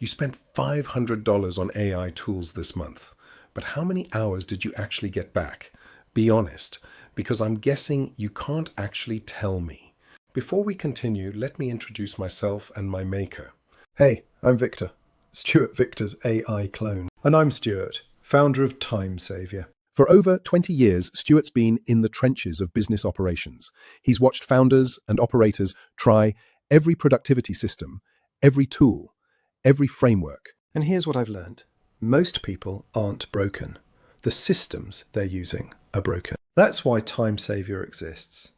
You spent $500 on AI tools this month, but how many hours did you actually get back? Be honest, because I'm guessing you can't actually tell me. Before we continue, let me introduce myself and my maker. Hey, I'm Victor, Stuart Victor's AI clone. And I'm Stuart, founder of Time Savior. For over 20 years, Stuart's been in the trenches of business operations. He's watched founders and operators try every productivity system, every tool, every framework. And here's what I've learned. Most people aren't broken. The systems they're using are broken. That's why Time Savior exists.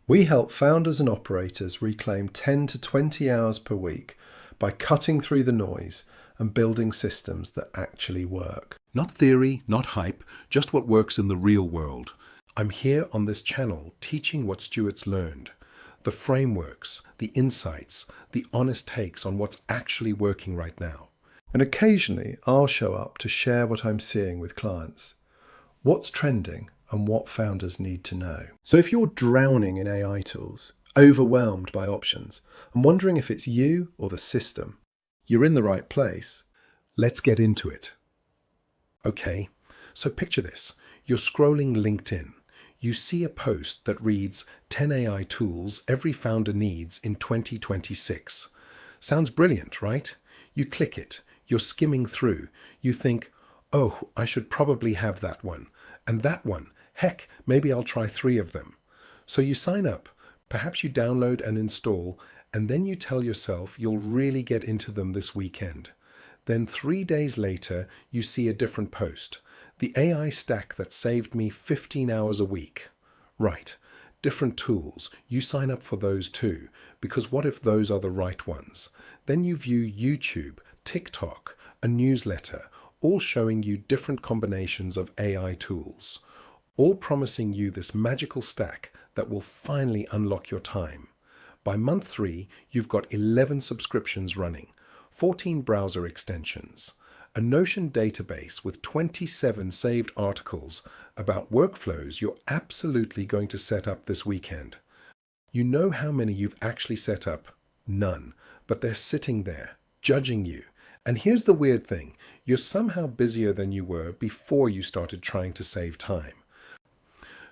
We help founders and operators reclaim 10 to 20 hours per week by cutting through the noise and building systems that actually work. Not theory, not hype, just what works in the real world. I'm here on this channel teaching what Stuart's learned. The frameworks, the insights, the honest takes on what's actually working right now. And occasionally I'll show up to share what I'm seeing with clients. What's trending and what founders need to know. So if you're drowning in AI tools, overwhelmed by options, and wondering if it's you or the system, you're in the right place. Let's get into it. Okay, so picture this. You're scrolling LinkedIn. You see a post that reads 10 AI tools every founder needs in 2026. Sounds brilliant, right? You click it. You're skimming through. You think, oh, I should probably have that one. And that one. Heck, maybe I'll try 3 of them. So you sign up. Perhaps you download and install, and then you tell yourself you'll really get into them this weekend. Then 3 days later, you see a different post. The AI stack that saved me 15 hours a week. Right. Different tools. You sign up for those too, because what if those are the right ones? Then you view YouTube, TikTok, a newsletter, all showing you different combinations of AI tools, all promising you this magical stack that will finally unlock your time. By month 3, you've got 11 subscriptions running, 14 browser extensions, a Notion database with 27 saved articles about workflows you're absolutely going to set up this weekend. You know how many you've actually set up? None. But they're sitting there, judging you. And here's the weird thing. You're somehow busier than you were before you started trying to save time.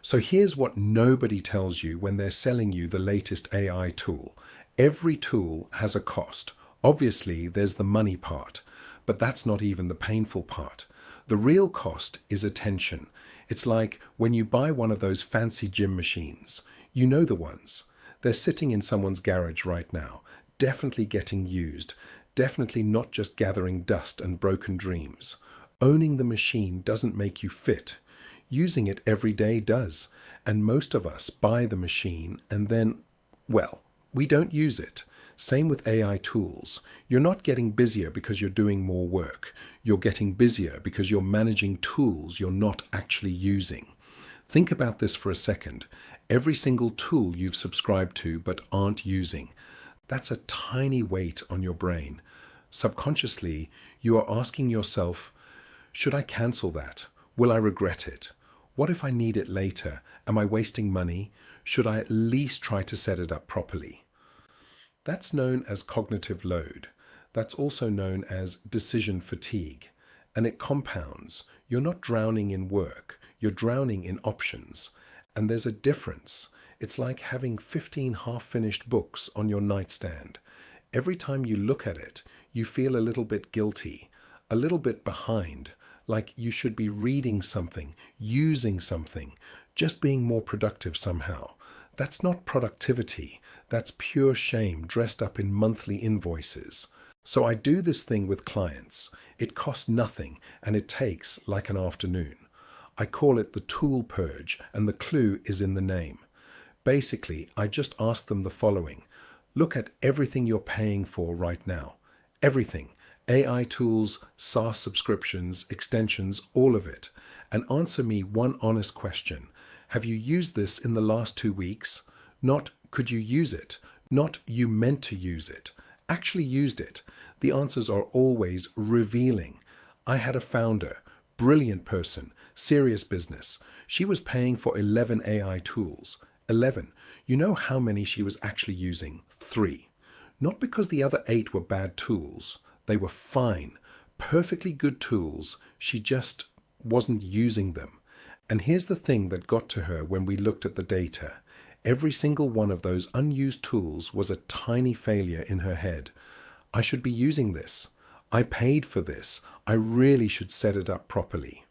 So here's what nobody tells you when they're selling you the latest AI tool. Every tool has a cost. Obviously, there's the money part, but that's not even the painful part. The real cost is attention. It's like when you buy one of those fancy gym machines. You know the ones. They're sitting in someone's garage right now, definitely getting used, definitely not just gathering dust and broken dreams. Owning the machine doesn't make you fit. Using it every day does. And most of us buy the machine and then, well, we don't use it. Same with AI tools. You're not getting busier because you're doing more work. You're getting busier because you're managing tools you're not actually using. Think about this for a second. Every single tool you've subscribed to but aren't using. That's a tiny weight on your brain. Subconsciously, you are asking yourself, should I cancel that? Will I regret it? What if I need it later? Am I wasting money? Should I at least try to set it up properly? That's known as cognitive load. That's also known as decision fatigue. And it compounds. You're not drowning in work. You're drowning in options. And there's a difference. It's like having 15 half-finished books on your nightstand. Every time you look at it, you feel a little bit guilty, a little bit behind, like you should be reading something, using something, just being more productive somehow. That's not productivity. That's pure shame dressed up in monthly invoices. So I do this thing with clients. It costs nothing and it takes like an afternoon. I call it the tool purge, and the clue is in the name. Basically, I just ask them the following. Look at everything you're paying for right now. Everything. AI tools, SaaS subscriptions, extensions, all of it. And answer me one honest question. Have you used this in the last 2 weeks? Not, could you use it? Not, you meant to use it. Actually used it. The answers are always revealing. I had a founder, brilliant person, serious business. She was paying for 11 AI tools. 11. You know how many she was actually using? 3. Not because the other 8 were bad tools. They were fine, perfectly good tools. She just wasn't using them. And here's the thing that got to her when we looked at the data. Every single one of those unused tools was a tiny failure in her head. I should be using this. I paid for this. I really should set it up properly.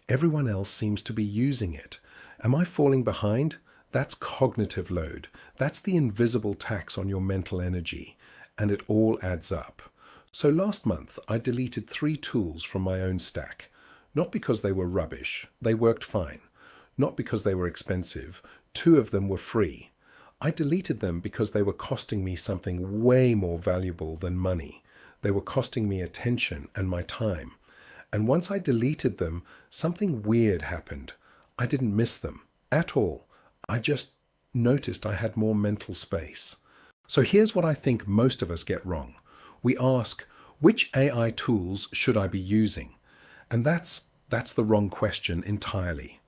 Everyone else seems to be using it. Am I falling behind? That's cognitive load. That's the invisible tax on your mental energy. And it all adds up. So last month, I deleted 3 tools from my own stack. Not because they were rubbish. They worked fine. Not because they were expensive. 2 of them were free. I deleted them because they were costing me something way more valuable than money. They were costing me attention and my time. And once I deleted them, something weird happened. I didn't miss them at all. I just noticed I had more mental space. So here's what I think most of us get wrong. We ask, which AI tools should I be using? And that's the wrong question entirely.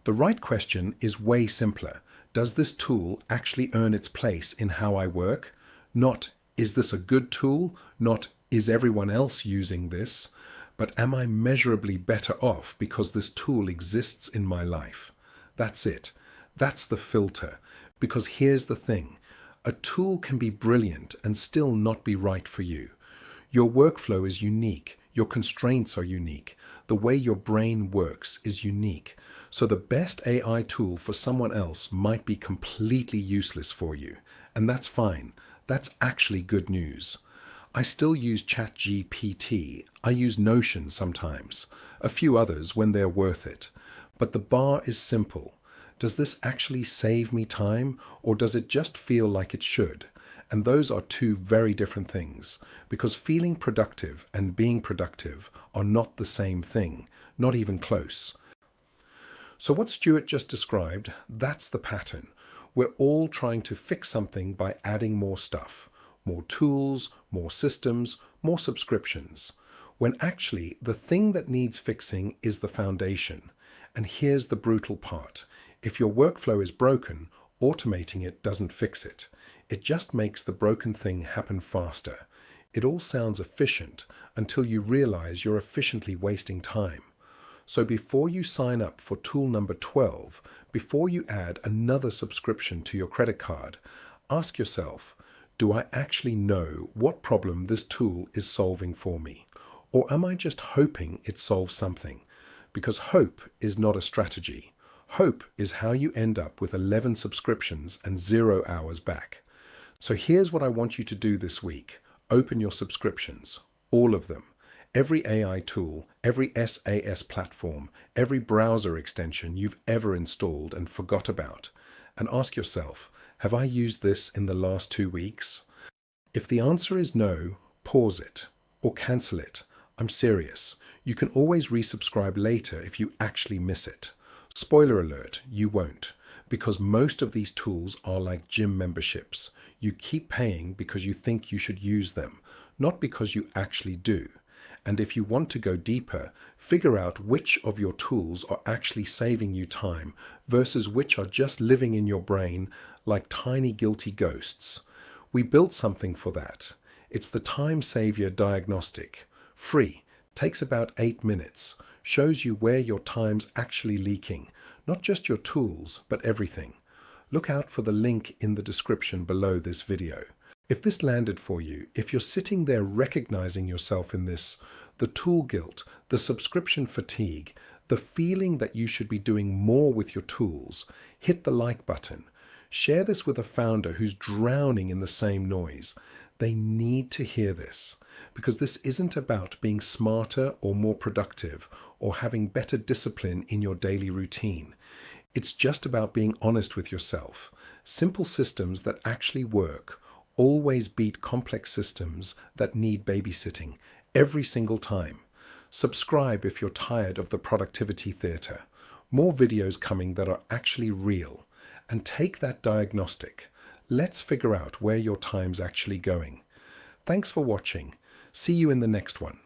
The right question is way simpler. Does this tool actually earn its place in how I work? Not, is this a good tool? Not, is everyone else using this? But am I measurably better off because this tool exists in my life? That's it. That's the filter. Because here's the thing. A tool can be brilliant and still not be right for you. Your workflow is unique. Your constraints are unique. The way your brain works is unique. So the best AI tool for someone else might be completely useless for you. And that's fine. That's actually good news. I still use ChatGPT. I use Notion sometimes. A few others when they're worth it. But the bar is simple. Does this actually save me time, or does it just feel like it should? And those are 2 very different things, because feeling productive and being productive are not the same thing, not even close. So what Stuart just described, that's the pattern. We're all trying to fix something by adding more stuff, more tools, more systems, more subscriptions, when actually the thing that needs fixing is the foundation. And here's the brutal part. If your workflow is broken, automating it doesn't fix it. It just makes the broken thing happen faster. It all sounds efficient until you realize you're efficiently wasting time. So before you sign up for tool number 12, before you add another subscription to your credit card, ask yourself, do I actually know what problem this tool is solving for me? Or am I just hoping it solves something? Because hope is not a strategy. Hope is how you end up with 11 subscriptions and 0 hours back. So here's what I want you to do this week. Open your subscriptions, all of them. Every AI tool, every SaaS platform, every browser extension you've ever installed and forgot about. And ask yourself, have I used this in the last 2 weeks? If the answer is no, pause it or cancel it. I'm serious. You can always resubscribe later if you actually miss it. Spoiler alert, you won't, because most of these tools are like gym memberships. You keep paying because you think you should use them, not because you actually do. And if you want to go deeper, figure out which of your tools are actually saving you time versus which are just living in your brain like tiny guilty ghosts. We built something for that. It's the Time Savior Diagnostic. Free, takes about 8 minutes, shows you where your time's actually leaking, not just your tools, but everything. Look out for the link in the description below this video. If this landed for you, if you're sitting there recognizing yourself in this, the tool guilt, the subscription fatigue, the feeling that you should be doing more with your tools, hit the like button. Share this with a founder who's drowning in the same noise. They need to hear this, because this isn't about being smarter or more productive or having better discipline in your daily routine. It's just about being honest with yourself. Simple systems that actually work always beat complex systems that need babysitting every single time. Subscribe if you're tired of the productivity theater. More videos coming that are actually real. And take that diagnostic. Let's figure out where your time's actually going. Thanks for watching. See you in the next one.